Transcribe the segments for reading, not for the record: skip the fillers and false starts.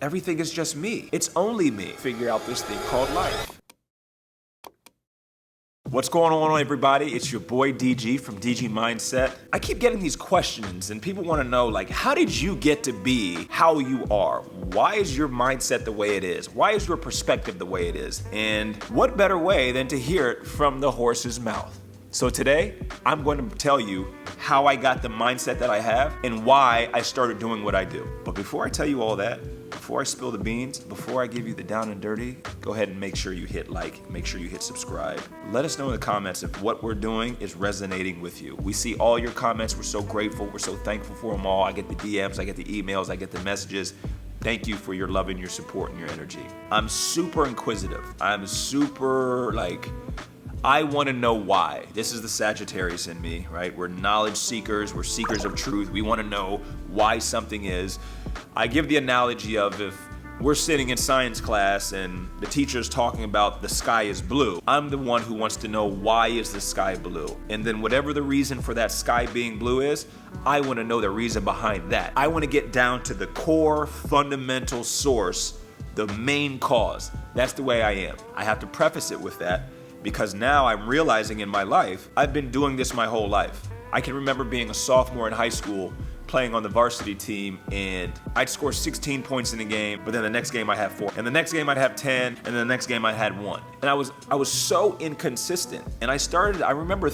everything is just me. It's only me. Figure out this thing called life. What's going on, everybody? It's your boy DG from DG Mindset. I keep getting these questions and people want to know, like, how did you get to be how you are? Why is your mindset the way it is? Why is your perspective the way it is? And what better way than to hear it from the horse's mouth? So today, I'm going to tell you how I got the mindset that I have and why I started doing what I do. But before I tell you all that, before I spill the beans, before I give you the down and dirty, go ahead and make sure you hit like, make sure you hit subscribe. Let us know in the comments if what we're doing is resonating with you. We see all your comments. We're so grateful. We're so thankful for them all. I get the DMs, I get the emails, I get the messages. Thank you for your love and your support and your energy. I'm super inquisitive. I'm super I want to know why. This is the Sagittarius in me, right? We're knowledge seekers. We're seekers of truth. We want to know why something is. I give the analogy of if we're sitting in science class and the teacher's talking about the sky is blue, I'm the one who wants to know why is the sky blue? And then whatever the reason for that sky being blue is, I want to know the reason behind that. I want to get down to the core fundamental source, the main cause. That's the way I am. I have to preface it with that, because now I'm realizing in my life, I've been doing this my whole life. I can remember being a sophomore in high school, playing on the varsity team, and I'd score 16 points in a game, but then the next game I'd have 4. And the next game I'd have 10, and the next game I had 1. And I was so inconsistent. And I remember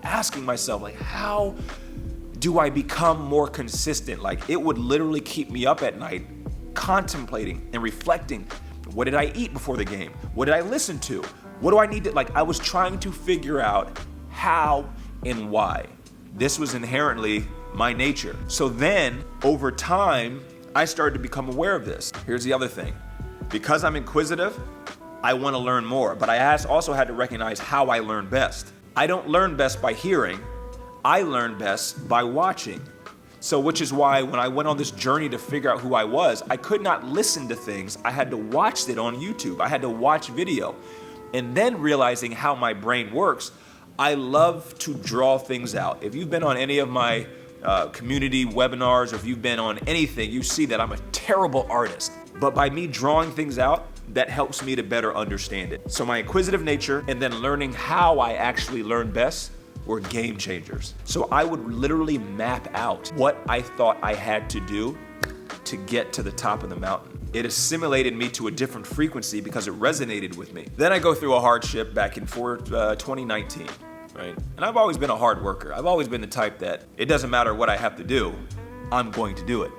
asking myself, how do I become more consistent? It would literally keep me up at night, contemplating and reflecting. What did I eat before the game? What did I listen to? What do I need to, I was trying to figure out how and why. This was inherently my nature. So then, over time, I started to become aware of this. Here's the other thing. Because I'm inquisitive, I want to learn more, but I also had to recognize how I learn best. I don't learn best by hearing. I learn best by watching. So which is why when I went on this journey to figure out who I was, I could not listen to things. I had to watch it on YouTube. I had to watch video. And then realizing how my brain works, I love to draw things out. If you've been on any of my community webinars, or if you've been on anything, you see that I'm a terrible artist. But by me drawing things out, that helps me to better understand it. So my inquisitive nature and then learning how I actually learn best were game changers. So I would literally map out what I thought I had to do to get to the top of the mountain. It assimilated me to a different frequency because it resonated with me. Then I go through a hardship back in 2019, right? And I've always been a hard worker. I've always been the type that it doesn't matter what I have to do, I'm going to do it.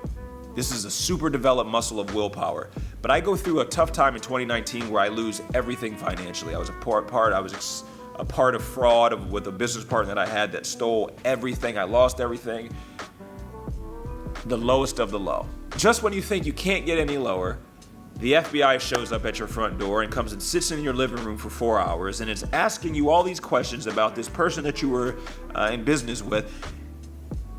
This is a super developed muscle of willpower. But I go through a tough time in 2019 where I lose everything financially. I was a part of fraud with a business partner that I had that stole everything. I lost everything. The lowest of the low. Just when you think you can't get any lower, the FBI shows up at your front door and comes and sits in your living room for 4 hours and is asking you all these questions about this person that you were in business with.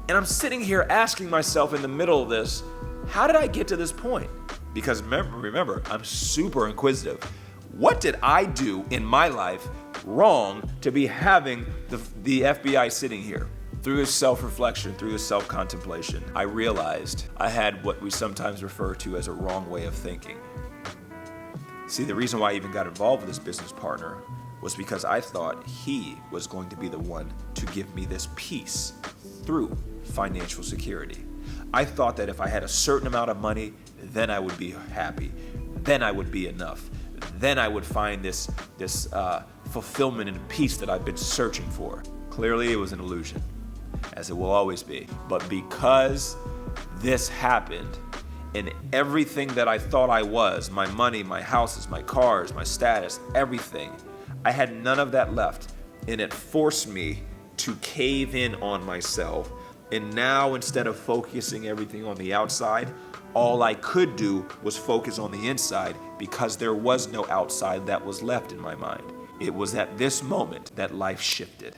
And I'm sitting here asking myself in the middle of this, how did I get to this point? Because remember, I'm super inquisitive. What did I do in my life wrong to be having the FBI sitting here? Through this self-reflection, through this self-contemplation, I realized I had what we sometimes refer to as a wrong way of thinking. See, the reason why I even got involved with this business partner was because I thought he was going to be the one to give me this peace through financial security. I thought that if I had a certain amount of money, then I would be happy. Then I would be enough. Then I would find this fulfillment and peace that I've been searching for. Clearly, it was an illusion, as it will always be. But because this happened, and everything that I thought I was, my money, my houses, my cars, my status, everything, I had none of that left. And it forced me to cave in on myself. And now, instead of focusing everything on the outside, all I could do was focus on the inside, because there was no outside that was left in my mind. It was at this moment that life shifted.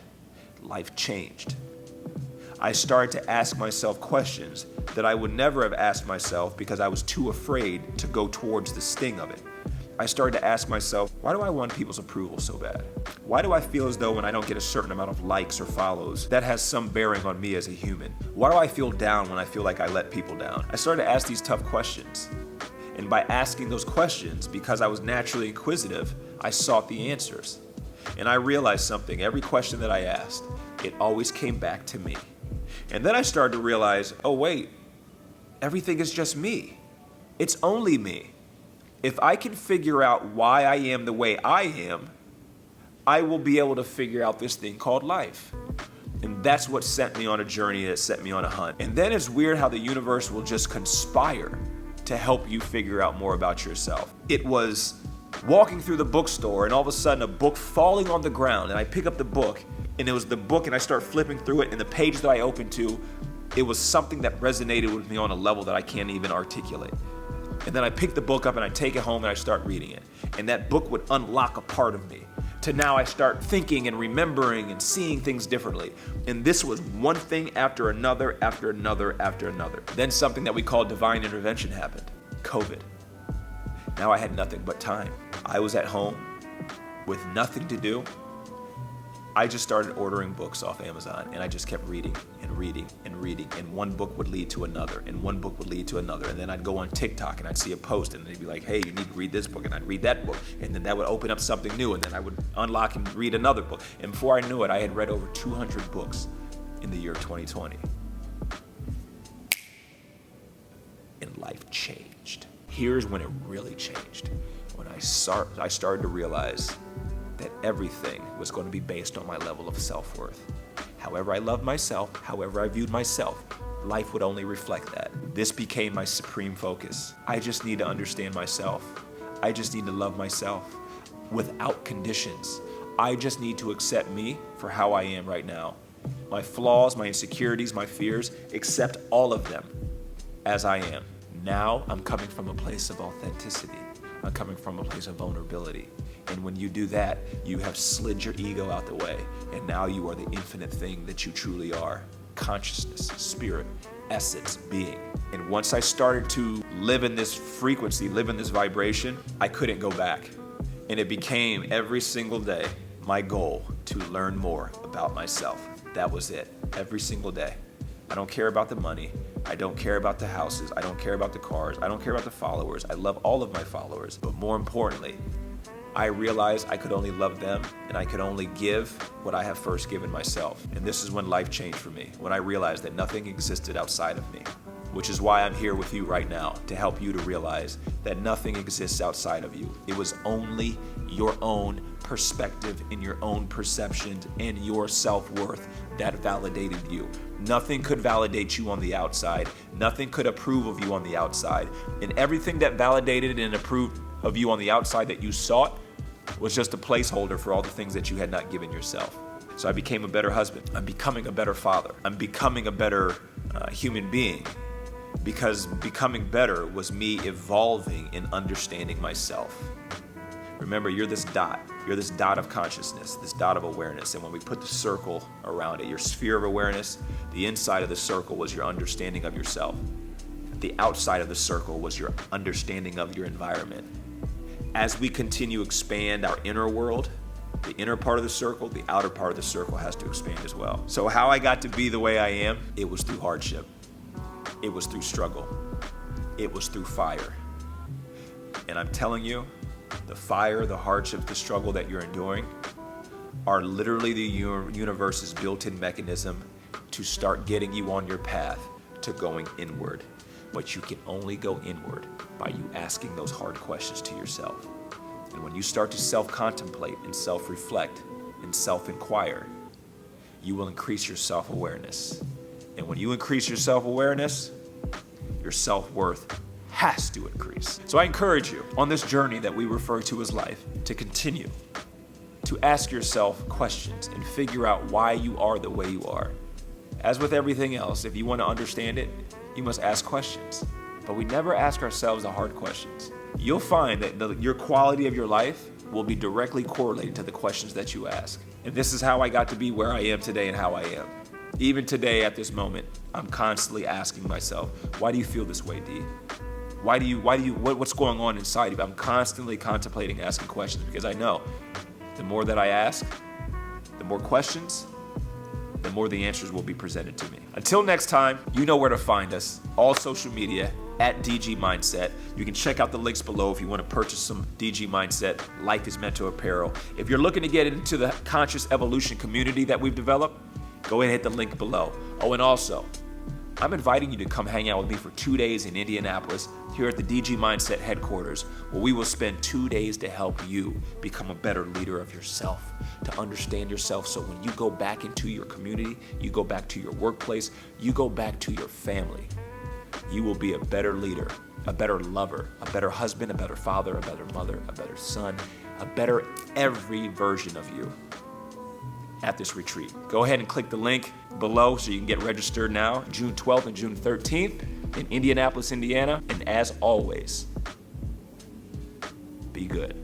Life changed. I started to ask myself questions that I would never have asked myself because I was too afraid to go towards the sting of it. I started to ask myself, why do I want people's approval so bad? Why do I feel as though when I don't get a certain amount of likes or follows, that has some bearing on me as a human? Why do I feel down when I feel like I let people down? I started to ask these tough questions. And by asking those questions, because I was naturally inquisitive, I sought the answers. And I realized something. Every question that I asked, it always came back to me. And then I started to realize, oh wait, everything is just me. It's only me. If I can figure out why I am the way I am, I will be able to figure out this thing called life. And that's what sent me on a journey, that set me on a hunt. And then it's weird how the universe will just conspire to help you figure out more about yourself. It was walking through the bookstore and all of a sudden a book falling on the ground, and I pick up the book and it was the book and I start flipping through it, and the page that I opened to, it was something that resonated with me on a level that I can't even articulate. And then I pick the book up and I take it home and I start reading it. And that book would unlock a part of me. To now I start thinking and remembering and seeing things differently. And this was one thing after another, after another, after another. Then something that we call divine intervention happened, COVID. Now I had nothing but time. I was at home with nothing to do. I just started ordering books off Amazon, and I just kept reading and reading and reading, and one book would lead to another, and one book would lead to another, and then I'd go on TikTok and I'd see a post and they'd be like, hey, you need to read this book, and I'd read that book, and then that would open up something new, and then I would unlock and read another book, and before I knew it, I had read over 200 books in the year 2020. And life changed. Here's when it really changed. When I started to realize that everything was going to be based on my level of self-worth. However I loved myself, however I viewed myself, life would only reflect that. This became my supreme focus. I just need to understand myself. I just need to love myself without conditions. I just need to accept me for how I am right now. My flaws, my insecurities, my fears, accept all of them as I am. Now I'm coming from a place of authenticity. I'm coming from a place of vulnerability. And when you do that, you have slid your ego out the way. And now you are the infinite thing that you truly are. Consciousness, spirit, essence, being. And once I started to live in this frequency, live in this vibration, I couldn't go back. And it became every single day my goal to learn more about myself. That was it, every single day. I don't care about the money. I don't care about the houses. I don't care about the cars. I don't care about the followers. I love all of my followers. But more importantly, I realized I could only love them and I could only give what I have first given myself. And this is when life changed for me, when I realized that nothing existed outside of me, which is why I'm here with you right now, to help you to realize that nothing exists outside of you. It was only your own perspective and your own perceptions and your self-worth that validated you. Nothing could validate you on the outside. Nothing could approve of you on the outside. And everything that validated and approved of you on the outside that you sought was just a placeholder for all the things that you had not given yourself. So I became a better husband. I'm becoming a better father. I'm becoming a better human being, because becoming better was me evolving and understanding myself. Remember, you're this dot. You're this dot of consciousness, this dot of awareness. And when we put the circle around it, your sphere of awareness, the inside of the circle was your understanding of yourself. The outside of the circle was your understanding of your environment. As we continue to expand our inner world, the inner part of the circle, the outer part of the circle has to expand as well. So how I got to be the way I am, it was through hardship. It was through struggle. It was through fire. And I'm telling you, the fire, the hardship, the struggle that you're enduring are literally the universe's built-in mechanism to start getting you on your path to going inward. But you can only go inward by you asking those hard questions to yourself. And when you start to self-contemplate and self-reflect and self-inquire, you will increase your self-awareness. And when you increase your self-awareness, your self-worth has to increase. So I encourage you on this journey that we refer to as life to continue to ask yourself questions and figure out why you are the way you are. As with everything else, if you want to understand it, you must ask questions. But we never ask ourselves the hard questions. You'll find that your quality of your life will be directly correlated to the questions that you ask. And this is how I got to be where I am today and how I am. Even today at this moment, I'm constantly asking myself, why do you feel this way, D? What's going on inside you? I'm constantly contemplating, asking questions, because I know the more that I ask, the more questions, the more the answers will be presented to me. Until next time, you know where to find us. All social media at DG Mindset. You can check out the links below if you want to purchase some DG Mindset Life is Mental apparel. If you're looking to get into the conscious evolution community that we've developed, go ahead and hit the link below. Oh, and also, I'm inviting you to come hang out with me for 2 days in Indianapolis here at the DG Mindset headquarters, where we will spend 2 days to help you become a better leader of yourself, to understand yourself, so when you go back into your community, you go back to your workplace, you go back to your family, you will be a better leader, a better lover, a better husband, a better father, a better mother, a better son, a better every version of you at this retreat. Go ahead and click the link below so you can get registered now, June 12th and June 13th in Indianapolis, Indiana. And as always, be good.